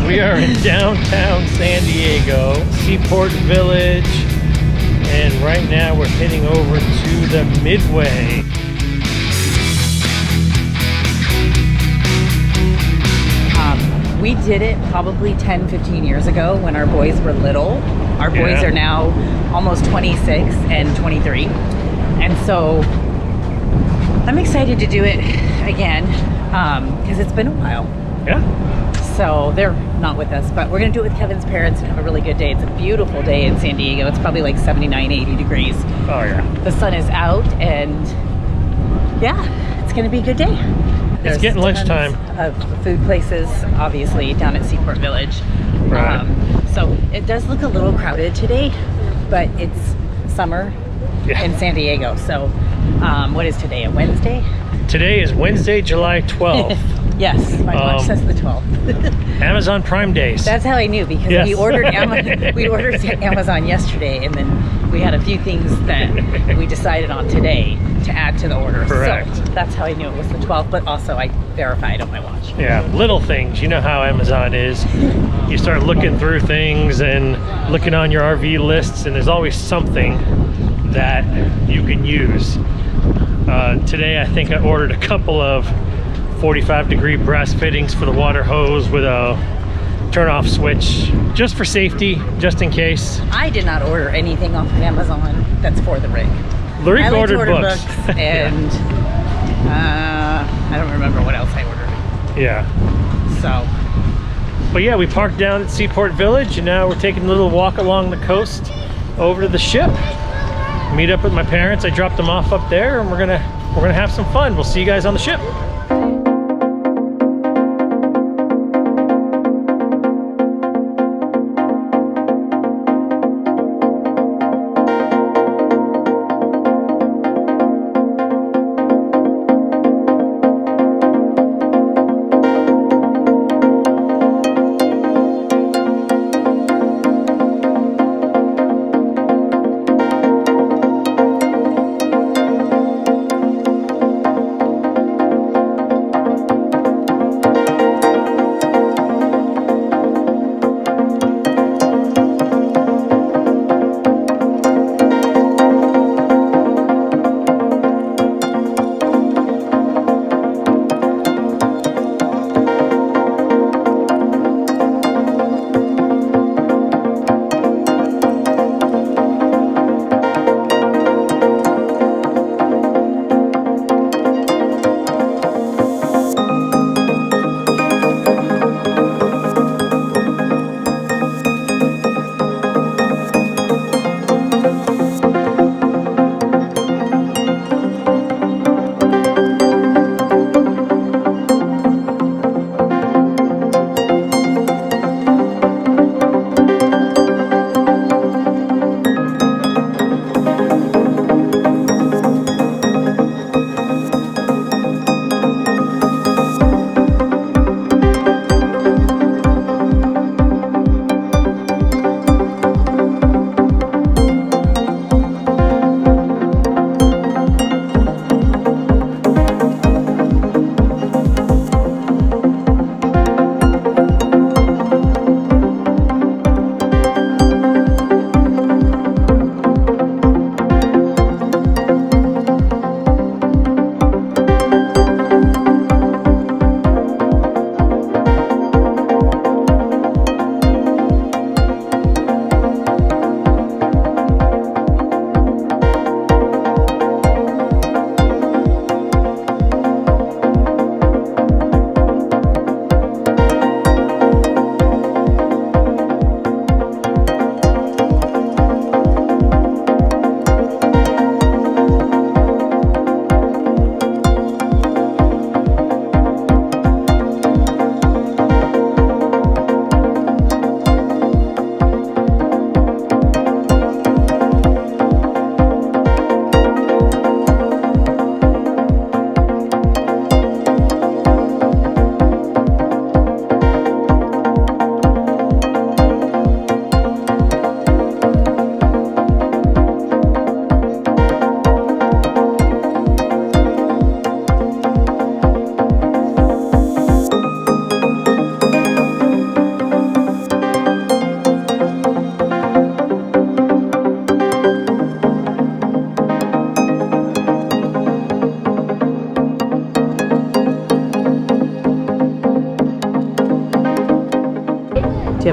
We are in downtown San Diego, Seaport Village, and right now we're heading over to the Midway. We did it probably 10-15 years ago when our boys were little. Our boys are now almost 26 and 23. And so I'm excited to do it again because it's been a while. Yeah. So they're not with us, but we're going to do it with Kevin's parents and have a really good day. It's a beautiful day in San Diego. It's probably like 79, 80 degrees. Oh, yeah. The sun is out and yeah, it's going to be a good day. It's getting lunchtime. Of food places, obviously, down at Seaport Village. Right. So it does look a little crowded today, but it's summer in San Diego. So what is today, a Wednesday? Today is Wednesday, July 12th. Yes, my watch says the 12th. Amazon Prime Days. That's how I knew, because we ordered Amazon yesterday, and then we had a few things that we decided on today to add to the order. Correct. So that's how I knew it was the 12th, but also I verified on my watch. Yeah, little things. You know how Amazon is. You start looking through things and looking on your RV lists, and there's always something that you can use. Today I think I ordered a couple of 45-degree brass fittings for the water hose with a turn-off switch, just for safety, just in case. I did not order anything off of Amazon that's for the rig. Lareka ordered books. And I don't remember what else I ordered. Yeah. So. But yeah, we parked down at Seaport Village, and now we're taking a little walk along the coast over to the ship. Meet up with my parents. I dropped them off up there, and we're gonna have some fun. We'll see you guys on the ship.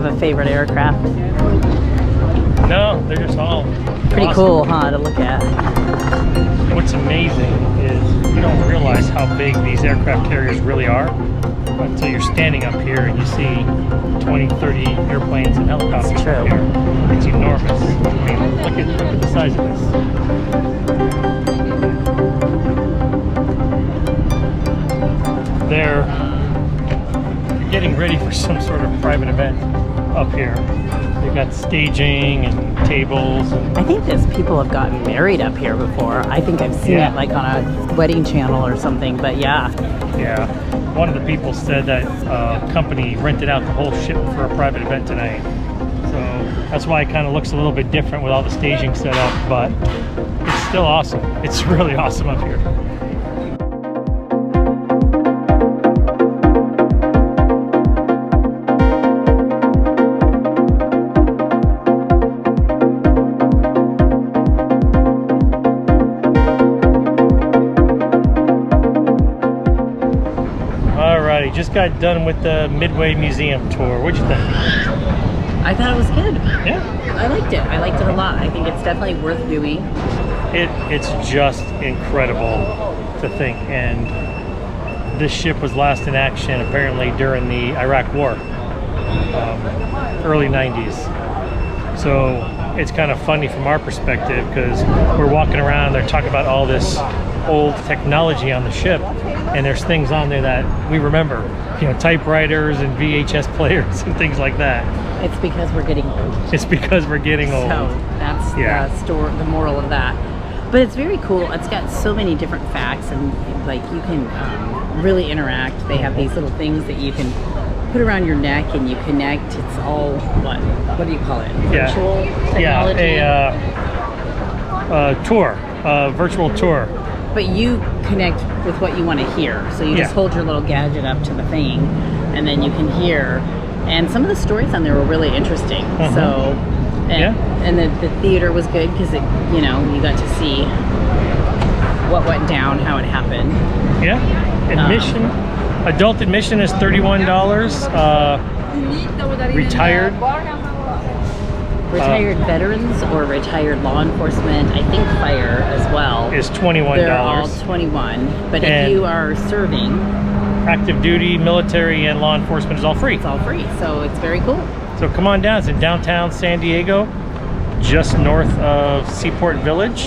have a favorite aircraft? No, they're just all Pretty awesome. cool, huh, to look at. What's amazing is you don't realize how big these aircraft carriers really are until you're standing up here and you see 20, 30 airplanes and helicopters It's true. up here. It's enormous. I mean, look at the size of this. They're getting ready for some sort of private event up here. They've got staging and tables. And I think this people have gotten married up here before. I think I've seen it like on a wedding channel or something, but yeah. Yeah. One of the people said that company rented out the whole ship for a private event tonight. So that's why it kind of looks a little bit different with all the staging set up, but it's still awesome. It's really awesome up here. Just got done with the Midway Museum tour. What'd you think? I thought it was good. Yeah. I liked it. I liked it a lot. I think it's definitely worth doing. It's just incredible to think. And this ship was last in action apparently during the Iraq War, early 90s. So it's kind of funny from our perspective because we're walking around, they're talking about all this old technology on the ship, and there's things on there that we remember, you know, typewriters and VHS players and things like that. It's because we're getting old. It's because we're getting old. So that's the moral of that. But it's very cool. It's got so many different facts, and like you can really interact. They have these little things that you can put around your neck and you connect. It's all what do you call it? Virtual technology? A tour, a virtual tour. But you connect with what you want to hear. So you just hold your little gadget up to the thing, and then you can hear. And some of the stories on there were really interesting. So, and the theater was good because it, you know, you got to see what went down, how it happened. Yeah. Admission, adult admission is $31. Retired veterans or retired law enforcement, I think fire as well, is $21. They're all 21. But if you are serving, active duty, military, and law enforcement is all free. It's all free, so it's very cool. So come on down. It's in downtown San Diego, just north of Seaport Village,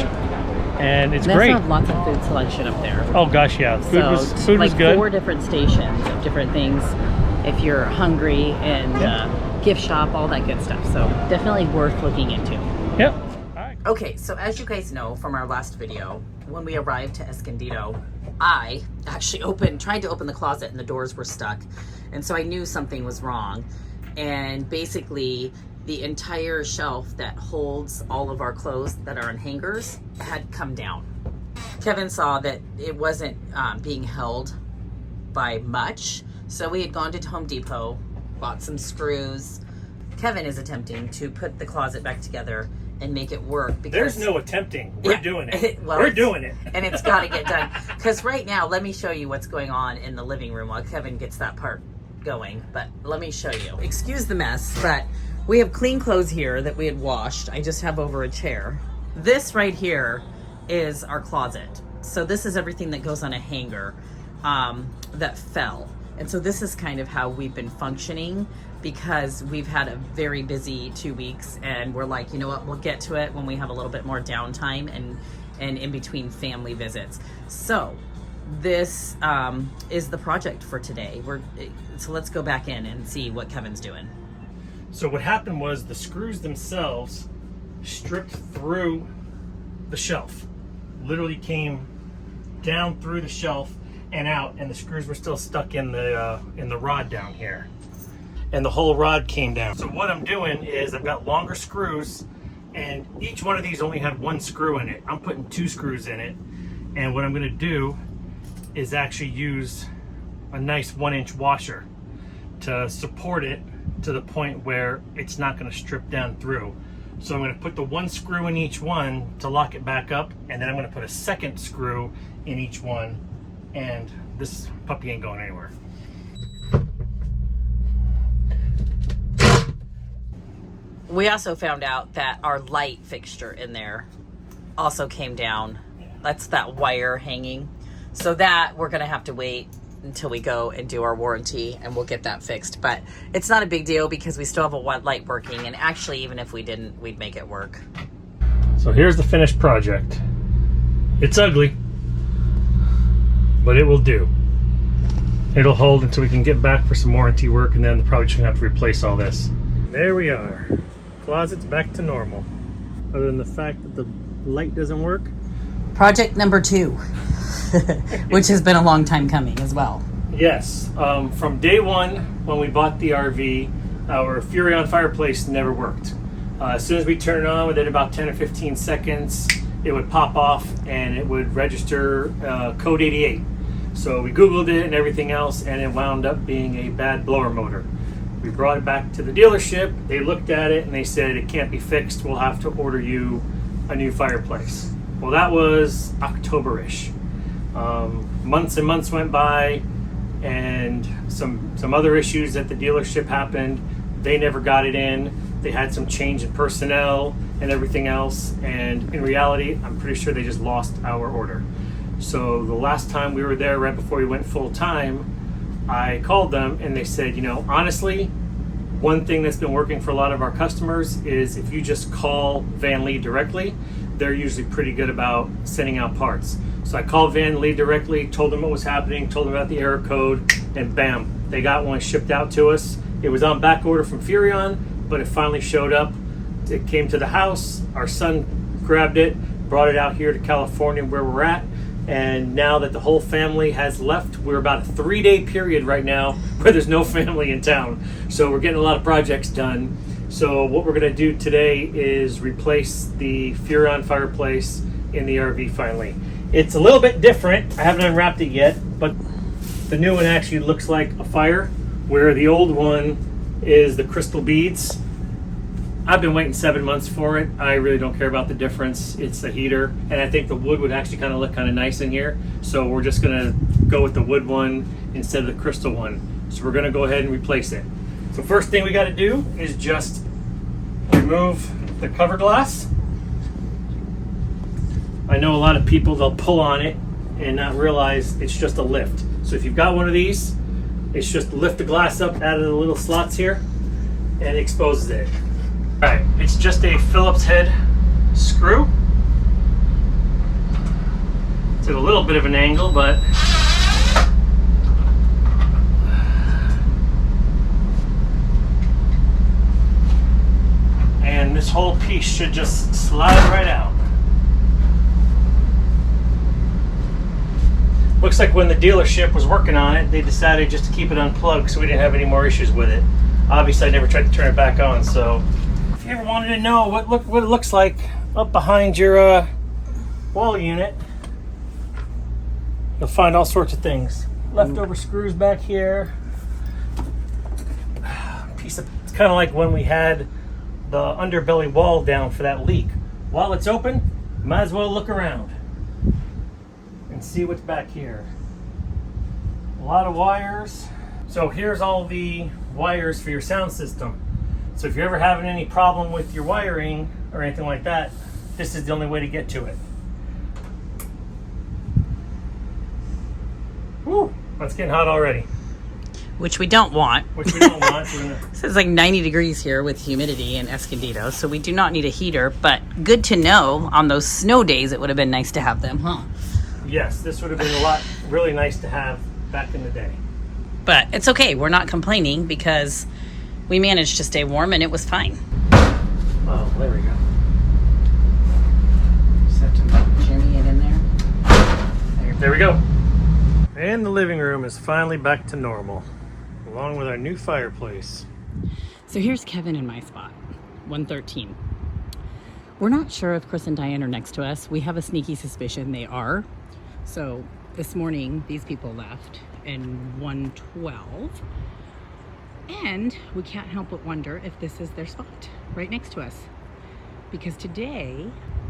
and it's great. They have lots of food selection up there. Oh gosh, yeah. Food was good. 4 different stations of different things if you're hungry, and gift shop, all that good stuff. So definitely worth looking into. Yep. All right. Okay, so as you guys know from our last video, when we arrived to Escondido, I actually tried to open the closet and the doors were stuck. And so I knew something was wrong. And basically the entire shelf that holds all of our clothes that are on hangers had come down. Kevin saw that it wasn't being held by much. So we had gone to Home Depot, bought some screws. Kevin is attempting to put the closet back together and make it work. Because there's no attempting. We're doing it. Well, we're doing it. And it's got to get done. Because right now, let me show you what's going on in the living room while Kevin gets that part going. But let me show you. Excuse the mess, but we have clean clothes here that we had washed. I just have over a chair. This right here is our closet. So this is everything that goes on a hanger that fell. And so this is kind of how we've been functioning, because we've had a very busy 2 weeks, and we're like, you know what, we'll get to it when we have a little bit more downtime and in between family visits. So this is the project for today. So let's go back in and see what Kevin's doing. So what happened was the screws themselves stripped through the shelf, literally came down through the shelf and out, and the screws were still stuck in the rod down here, and the whole rod came down. So what I'm doing is I've got longer screws, and each one of these only had 1 screw in it. I'm putting 2 screws in it, and what I'm going to do is actually use a nice 1-inch washer to support it to the point where it's not going to strip down through. So I'm going to put the 1 screw in each one to lock it back up, and then I'm going to put a 2nd screw in each one, and this puppy ain't going anywhere. We also found out that our light fixture in there also came down. That's that wire hanging. So that we're gonna have to wait until we go and do our warranty, and we'll get that fixed. But it's not a big deal because we still have a light working, and actually even if we didn't, we'd make it work. So here's the finished project. It's ugly, but it will do. It'll hold until we can get back for some warranty work, and then probably just gonna have to replace all this. There we are. Closet's back to normal. Other than the fact that the light doesn't work. Project number 2, which has been a long time coming as well. Yes, from day one when we bought the RV, our Furrion Fireplace never worked. As soon as we turn it on, within about 10 or 15 seconds, it would pop off and it would register code 88. So we Googled it and everything else, and it wound up being a bad blower motor. We brought it back to the dealership. They looked at it and they said it can't be fixed. We'll have to order you a new fireplace. Well, that was October-ish. Months and months went by, and some other issues at the dealership happened. They never got it in. They had some change in personnel and everything else, and in reality, I'm pretty sure they just lost our order. So the last time we were there, right before we went full time, I called them and they said, you know, honestly, one thing that's been working for a lot of our customers is if you just call VanLeigh directly, they're usually pretty good about sending out parts. So I called VanLeigh directly, told them what was happening, told them about the error code, and bam, they got one shipped out to us. It was on back order from Furrion, but it finally showed up. It came to the house. Our son grabbed it, brought it out here to California where we're at. And now that the whole family has left, we're about a 3-day period right now where there's no family in town. So we're getting a lot of projects done. So what we're gonna do today is replace the Furrion Fireplace in the RV finally. It's a little bit different. I haven't unwrapped it yet, but the new one actually looks like a fire, where the old one is the crystal beads. I've been waiting 7 months for it. I really don't care about the difference. It's a heater, and I think the wood would actually kind of look kind of nice in here. So we're just gonna go with the wood one instead of the crystal one. So we're gonna go ahead and replace it. So first thing we gotta do is just remove the cover glass. I know a lot of people, they'll pull on it and not realize it's just a lift. So if you've got one of these, it's just lift the glass up out of the little slots here and it exposes it. All right, it's just a Phillips head screw. It's at a little bit of an angle, but and this whole piece should just slide right out. Looks like when the dealership was working on it, they decided just to keep it unplugged so we didn't have any more issues with it. Obviously, I never tried to turn it back on, so if you ever wanted to know what it looks like up behind your wall unit, you'll find all sorts of things. Leftover screws back here. It's kind of like when we had the underbelly wall down for that leak. While it's open, you might as well look around and see what's back here. A lot of wires. So here's all the wires for your sound system. So if you're ever having any problem with your wiring or anything like that, this is the only way to get to it. Woo, that's getting hot already. Which we don't want. Which we don't want. So it's like 90 degrees here with humidity in Escondido, so we do not need a heater, but good to know on those snow days it would have been nice to have them, huh? Yes, this would have been really nice to have back in the day. But it's okay, we're not complaining because we managed to stay warm and it was fine. Oh, there we go. Just have to jimmy it in there. There we go. And the living room is finally back to normal, along with our new fireplace. So here's Kevin in my spot, 113. We're not sure if Chris and Diane are next to us. We have a sneaky suspicion they are. So this morning, these people left in 112. And we can't help but wonder if this is their spot right next to us. Because today,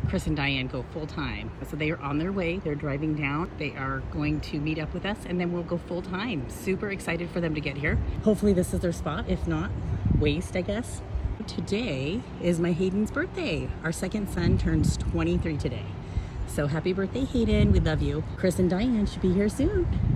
Chris and Diane go full time. So they are on their way, they're driving down. They are going to meet up with us and then we'll go full time. Super excited for them to get here. Hopefully this is their spot. If not, waste, I guess. today is my Hayden's birthday. Our second son turns 23 today. So happy birthday, Hayden. We love you. Chris and Diane should be here soon.